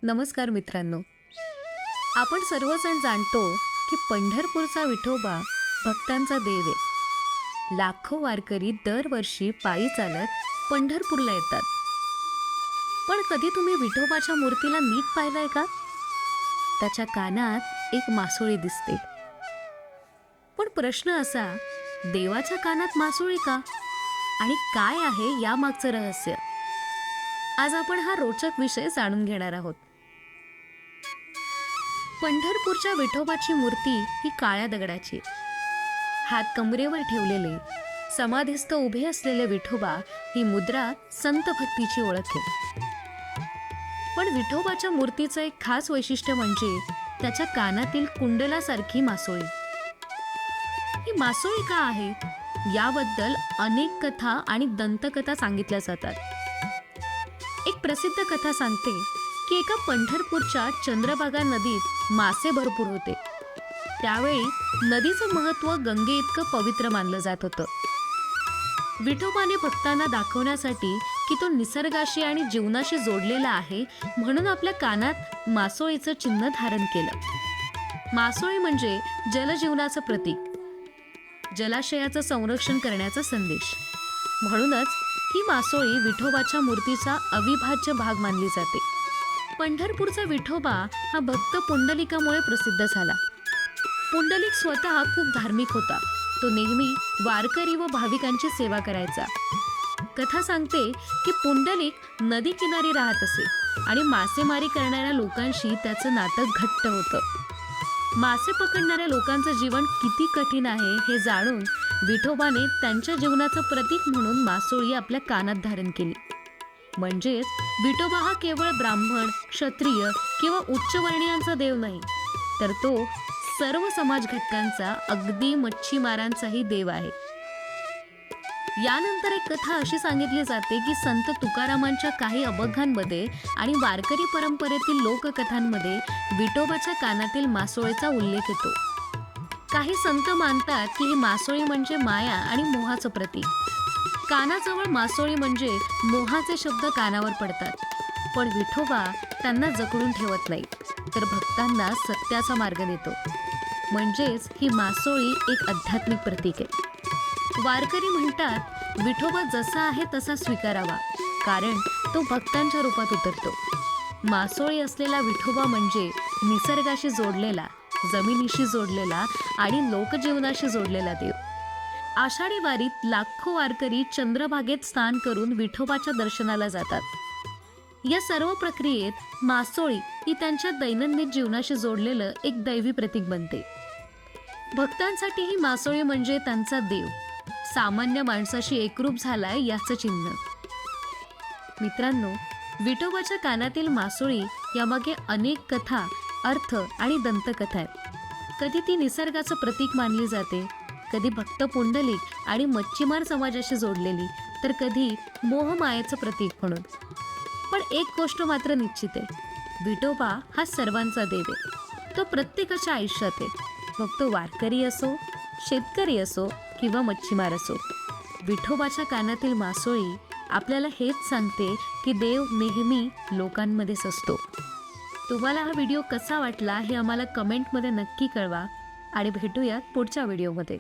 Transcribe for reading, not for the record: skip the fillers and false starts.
नमस्कार मित्रांनो. आपण सर्वजण जाणतो की पंढरपूरचा विठोबा भक्तांचा देव आहे. लाखो वारकरी दरवर्षी पायी चालत पंढरपूरला येतात. पण कधी तुम्ही विठोबाच्या मूर्तीला नीट पाहिलंय का? त्याच्या कानात एक मासोळी दिसते. पण प्रश्न असा, देवाच्या कानात मासोळी का? आणि काय आहे यामागचं रहस्य? आज आपण हा रोचक विषय जाणून घेणार आहोत. पंढरपूरच्या विठोबाची मूर्ती ही काळ्या दगडाची. हात कमरेवर ठेवलेले, समाधीस्थ उभे असलेले विठोबा ही मुद्रा संत भक्तीची ओळख आहे. पण विठोबाच्या मूर्तीचं एक खास वैशिष्ट्य म्हणजे त्याच्या कानातील कुंडलासारखी मासोळी. ही मासोळी का आहे याबद्दल अनेक कथा आणि दंतकथा सांगितल्या जातात. एक प्रसिद्ध कथा सांगते की एका पंढरपूरच्या चंद्रभागा नदीत मासे भरपूर होते. त्यावेळी नदीचं महत्त्व गंगे इतकं पवित्र मानलं जात होतं. विठोबाने भक्तांना दाखवण्यासाठी की तो निसर्गाशी आणि जीवनाशी जोडलेला आहे म्हणून आपल्या कानात मासोळीचं चिन्ह धारण केलं. मासोळी म्हणजे जलजीवनाचं प्रतीक, जलाशयाचं संरक्षण करण्याचा संदेश. म्हणूनच ही मासोळी विठोबाच्या मूर्तीचा अविभाज्य भाग मानली जाते. पंढरपूरचा विठोबा हा भक्त पुंडलिकामुळे प्रसिद्ध झाला. पुंडलिक स्वतः खूप धार्मिक होता. तो नेहमी वारकरी व भाविकांची सेवा करायचा. कथा सांगते की पुंडलिक नदी किनारी राहत असे आणि मासेमारी करणाऱ्या लोकांशी त्याचं नातं घट्ट होतं. मासे पकडणाऱ्या लोकांचं जीवन किती कठीण आहे हे जाणून विठोबाने त्यांच्या जीवनाचं प्रतीक म्हणून मासोळी आपल्या कानात धारण केली. म्हणजेच विठोबा हा केवळ ब्राह्मण, क्षत्रिय किंवा उच्चवर्णीयांचा देव नाही, तर तो सर्व समाज घटकांचा, अगदी मच्छीमारांचाही देव आहे. यानंतर एक कथा अशी सांगितली जाते की संत तुकारामांच्या काही अभंगांमध्ये आणि वारकरी परंपरेतील लोककथांमध्ये विठोबाच्या कानातील मासोळीचा उल्लेख येतो. काही संत मानतात की ही मासोळी म्हणजे माया आणि मोहाचं प्रतीक. कानाजवळ मासोळी म्हणजे मोहाचे शब्द कानावर पडतात. पण विठोबा त्यांना जखडून ठेवत नाही, तर भक्तांना सत्याचा मार्ग देतो. म्हणजेच ही मासोळी एक आध्यात्मिक प्रतीक आहे. वारकरी म्हणतात विठोबा जसा आहे तसा स्वीकारावा, कारण तो भक्तांच्या रूपात उतरतो. मासोळी असलेला विठोबा म्हणजे निसर्गाशी जोडलेला, जमिनीशी जोडलेला आणि लोकजीवनाशी जोडलेला देव. आषाढी वारीत लाखो वारकरी चंद्रभागेत स्नान करून विठोबाच्या दर्शनाला जातात. या सर्व प्रक्रियेत मासोळी ही त्यांच्या दैनंदिन जीवनाशी जोडलेलं एक दैवी प्रतीक बनते. भक्तांसाठी ही मासोळी म्हणजे त्यांचा देव सामान्य माणसाशी एकरूप झालाय याचं चिन्ह. मित्रांनो, विठोबाच्या कानातील मासोळी यामागे अनेक कथा, अर्थ आणि दंतकथा आहेत. कधी ती निसर्गाचं प्रतीक मानली जाते, कधी भक्त पुंडलिक आणि मच्छीमार समाजाशी जोडलेली, तर कधी मोहमायेचं प्रतीक म्हणून. पण एक गोष्ट मात्र निश्चित आहे, विठोबा हा सर्वांचा देव आहे. तो प्रत्येकाच्या आयुष्यात आहे. मग तो वारकरी असो, शेतकरी असो किंवा मच्छीमार असो. विठोबाच्या कानातील मासोळी आपल्याला हेच सांगते की देव नेहमी लोकांमध्येच असतो. तुम्हाला हा व्हिडिओ कसा वाटला हे आम्हाला कमेंटमध्ये नक्की कळवा आणि भेटूयात पुढच्या व्हिडिओमध्ये.